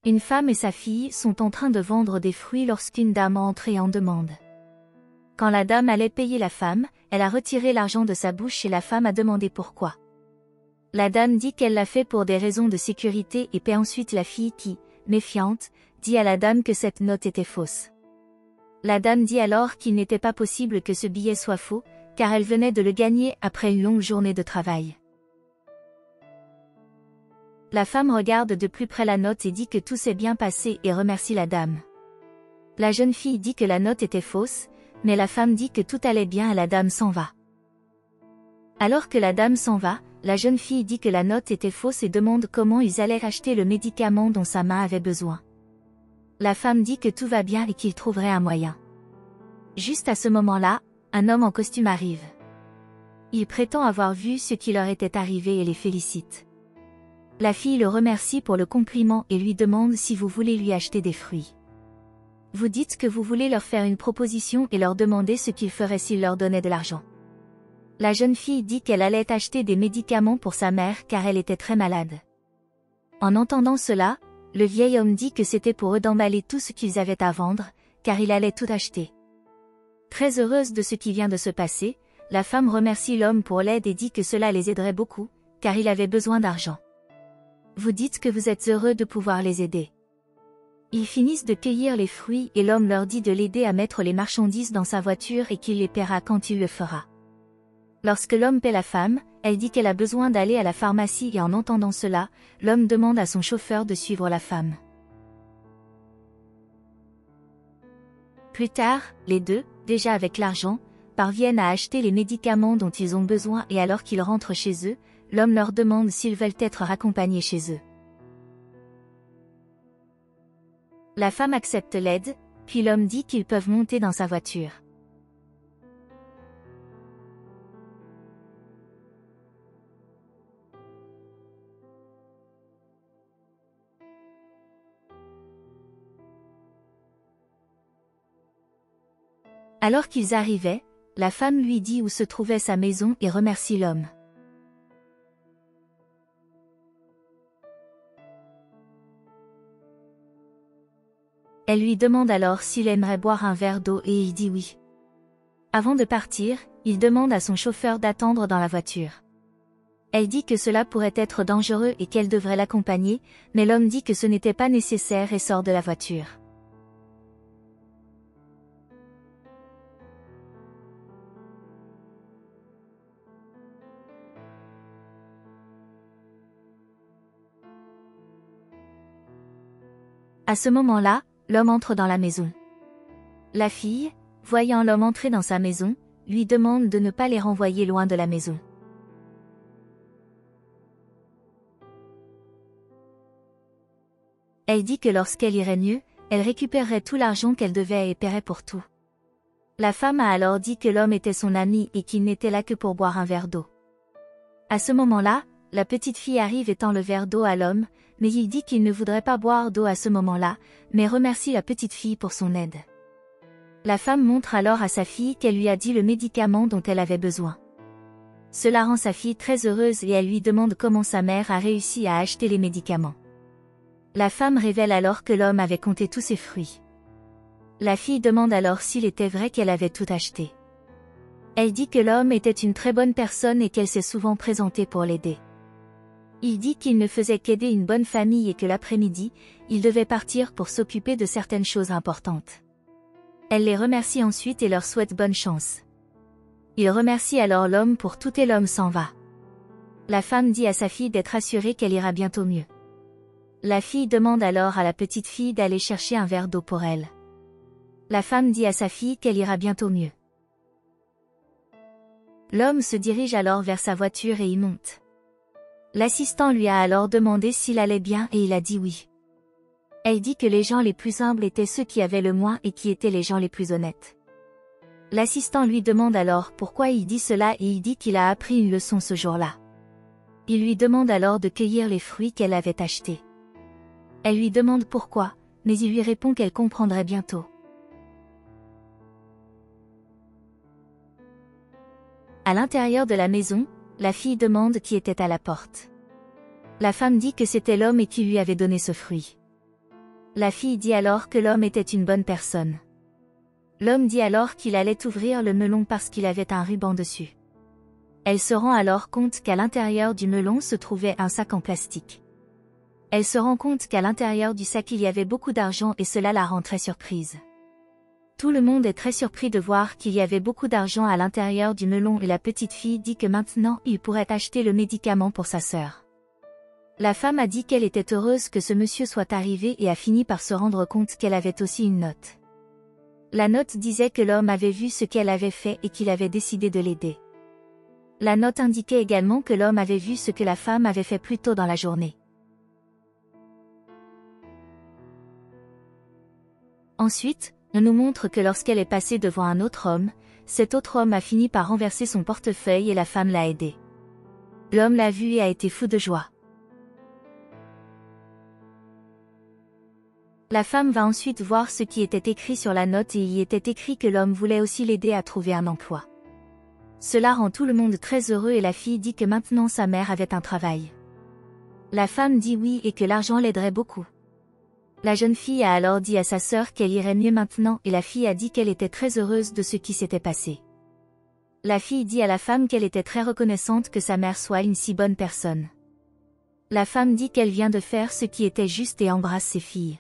Une femme et sa fille sont en train de vendre des fruits lorsqu'une dame entre et en demande. Quand la dame allait payer la femme, elle a retiré l'argent de sa bouche et la femme a demandé pourquoi. La dame dit qu'elle l'a fait pour des raisons de sécurité et paie ensuite la fille qui, méfiante, dit à la dame que cette note était fausse. La dame dit alors qu'il n'était pas possible que ce billet soit faux, car elle venait de le gagner après une longue journée de travail. La femme regarde de plus près la note et dit que tout s'est bien passé et remercie la dame. La jeune fille dit que la note était fausse, mais la femme dit que tout allait bien et la dame s'en va. Alors que la dame s'en va, la jeune fille dit que la note était fausse et demande comment ils allaient acheter le médicament dont sa main avait besoin. La femme dit que tout va bien et qu'il trouverait un moyen. Juste à ce moment-là, un homme en costume arrive. Il prétend avoir vu ce qui leur était arrivé et les félicite. La fille le remercie pour le compliment et lui demande si vous voulez lui acheter des fruits. Vous dites que vous voulez leur faire une proposition et leur demander ce qu'ils feraient s'ils leur donnaient de l'argent. La jeune fille dit qu'elle allait acheter des médicaments pour sa mère car elle était très malade. En entendant cela, le vieil homme dit que c'était pour eux d'emballer tout ce qu'ils avaient à vendre, car il allait tout acheter. Très heureuse de ce qui vient de se passer, la femme remercie l'homme pour l'aide et dit que cela les aiderait beaucoup, car il avait besoin d'argent. Vous dites que vous êtes heureux de pouvoir les aider. Ils finissent de cueillir les fruits et l'homme leur dit de l'aider à mettre les marchandises dans sa voiture et qu'il les paiera quand il le fera. Lorsque l'homme paie la femme, elle dit qu'elle a besoin d'aller à la pharmacie et en entendant cela, l'homme demande à son chauffeur de suivre la femme. Plus tard, les deux, déjà avec l'argent, parviennent à acheter les médicaments dont ils ont besoin et alors qu'ils rentrent chez eux, l'homme leur demande s'ils veulent être raccompagnés chez eux. La femme accepte l'aide, puis l'homme dit qu'ils peuvent monter dans sa voiture. Alors qu'ils arrivaient, la femme lui dit où se trouvait sa maison et remercie l'homme. Elle lui demande alors s'il aimerait boire un verre d'eau et il dit oui. Avant de partir, il demande à son chauffeur d'attendre dans la voiture. Elle dit que cela pourrait être dangereux et qu'elle devrait l'accompagner, mais l'homme dit que ce n'était pas nécessaire et sort de la voiture. À ce moment-là, l'homme entre dans la maison. La fille, voyant l'homme entrer dans sa maison, lui demande de ne pas les renvoyer loin de la maison. Elle dit que lorsqu'elle irait mieux, elle récupérerait tout l'argent qu'elle devait et paierait pour tout. La femme a alors dit que l'homme était son ami et qu'il n'était là que pour boire un verre d'eau. À ce moment-là, la petite fille arrive et tend le verre d'eau à l'homme, mais il dit qu'il ne voudrait pas boire d'eau à ce moment-là, mais remercie la petite fille pour son aide. La femme montre alors à sa fille qu'elle lui a dit le médicament dont elle avait besoin. Cela rend sa fille très heureuse et elle lui demande comment sa mère a réussi à acheter les médicaments. La femme révèle alors que l'homme avait compté tous ses fruits. La fille demande alors s'il était vrai qu'elle avait tout acheté. Elle dit que l'homme était une très bonne personne et qu'elle s'est souvent présentée pour l'aider. Il dit qu'il ne faisait qu'aider une bonne famille et que l'après-midi, il devait partir pour s'occuper de certaines choses importantes. Elle les remercie ensuite et leur souhaite bonne chance. Il remercie alors l'homme pour tout et l'homme s'en va. La femme dit à sa fille d'être assurée qu'elle ira bientôt mieux. La fille demande alors à la petite fille d'aller chercher un verre d'eau pour elle. La femme dit à sa fille qu'elle ira bientôt mieux. L'homme se dirige alors vers sa voiture et y monte. L'assistant lui a alors demandé s'il allait bien et il a dit oui. Elle dit que les gens les plus humbles étaient ceux qui avaient le moins et qui étaient les gens les plus honnêtes. L'assistant lui demande alors pourquoi il dit cela et il dit qu'il a appris une leçon ce jour-là. Il lui demande alors de cueillir les fruits qu'elle avait achetés. Elle lui demande pourquoi, mais il lui répond qu'elle comprendrait bientôt. À l'intérieur de la maison, la fille demande qui était à la porte. La femme dit que c'était l'homme et qui lui avait donné ce fruit. La fille dit alors que l'homme était une bonne personne. L'homme dit alors qu'il allait ouvrir le melon parce qu'il avait un ruban dessus. Elle se rend alors compte qu'à l'intérieur du melon se trouvait un sac en plastique. Elle se rend compte qu'à l'intérieur du sac il y avait beaucoup d'argent et cela la rend très surprise. Tout le monde est très surpris de voir qu'il y avait beaucoup d'argent à l'intérieur du melon et la petite fille dit que maintenant il pourrait acheter le médicament pour sa sœur. La femme a dit qu'elle était heureuse que ce monsieur soit arrivé et a fini par se rendre compte qu'elle avait aussi une note. La note disait que l'homme avait vu ce qu'elle avait fait et qu'il avait décidé de l'aider. La note indiquait également que l'homme avait vu ce que la femme avait fait plus tôt dans la journée. Ensuite, on nous montre que lorsqu'elle est passée devant un autre homme, cet autre homme a fini par renverser son portefeuille et la femme l'a aidé. L'homme l'a vu et a été fou de joie. La femme va ensuite voir ce qui était écrit sur la note et il y était écrit que l'homme voulait aussi l'aider à trouver un emploi. Cela rend tout le monde très heureux et la fille dit que maintenant sa mère avait un travail. La femme dit oui et que l'argent l'aiderait beaucoup. La jeune fille a alors dit à sa sœur qu'elle irait mieux maintenant et la fille a dit qu'elle était très heureuse de ce qui s'était passé. La fille dit à la femme qu'elle était très reconnaissante que sa mère soit une si bonne personne. La femme dit qu'elle vient de faire ce qui était juste et embrasse ses filles.